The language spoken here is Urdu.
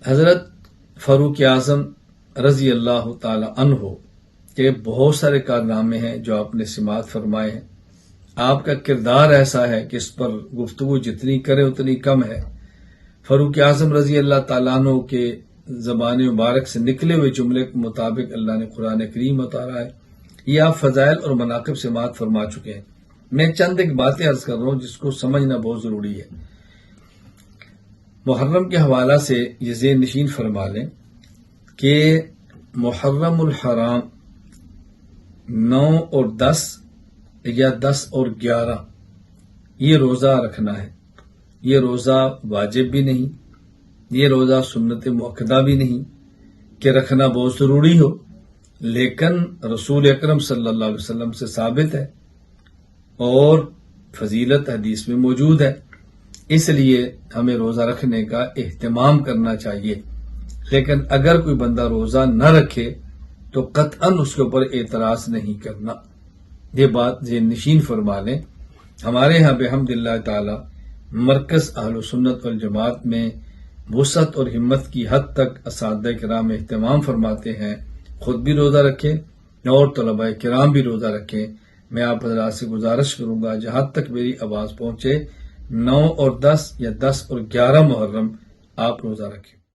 حضرت فاروق اعظم رضی اللہ تعالی عنہ کے بہت سارے کارنامے ہیں جو آپ نے سماعت فرمائے ہیں. آپ کا کردار ایسا ہے کہ اس پر گفتگو جتنی کرے اتنی کم ہے. فاروق اعظم رضی اللہ تعالیٰ عنہ کے زبان مبارک سے نکلے ہوئے جملے کے مطابق اللہ نے قرآن کریم اتارا ہے. یہ آپ فضائل اور مناقب سماعت فرما چکے ہیں. میں چند ایک باتیں عرض کر رہا ہوں جس کو سمجھنا بہت ضروری ہے. محرم کے حوالہ سے یہ ذہن نشین فرما لیں کہ محرم الحرام 9 اور 10 یا 10 اور 11 یہ روزہ رکھنا ہے. یہ روزہ واجب بھی نہیں، یہ روزہ سنت مؤکدہ بھی نہیں کہ رکھنا بہت ضروری ہو، لیکن رسول اکرم صلی اللہ علیہ وسلم سے ثابت ہے اور فضیلت حدیث میں موجود ہے. اس لیے ہمیں روزہ رکھنے کا اہتمام کرنا چاہیے. لیکن اگر کوئی بندہ روزہ نہ رکھے تو قطعاً اس کے اوپر اعتراض نہیں کرنا. یہ بات ذہن نشین فرما لیں. ہمارے ہاں بحمدللہ تعالی مرکز اہل سنت والجماعت میں وسعت اور ہمت کی حد تک اساتذہ کرام اہتمام فرماتے ہیں. خود بھی روزہ رکھیں اور طلباء کرام بھی روزہ رکھیں. میں آپ حضرات سے گزارش کروں گا جہاں تک میری آواز پہنچے 9 اور 10 یا 10 اور 11 محرم آپ روزہ رکھیں.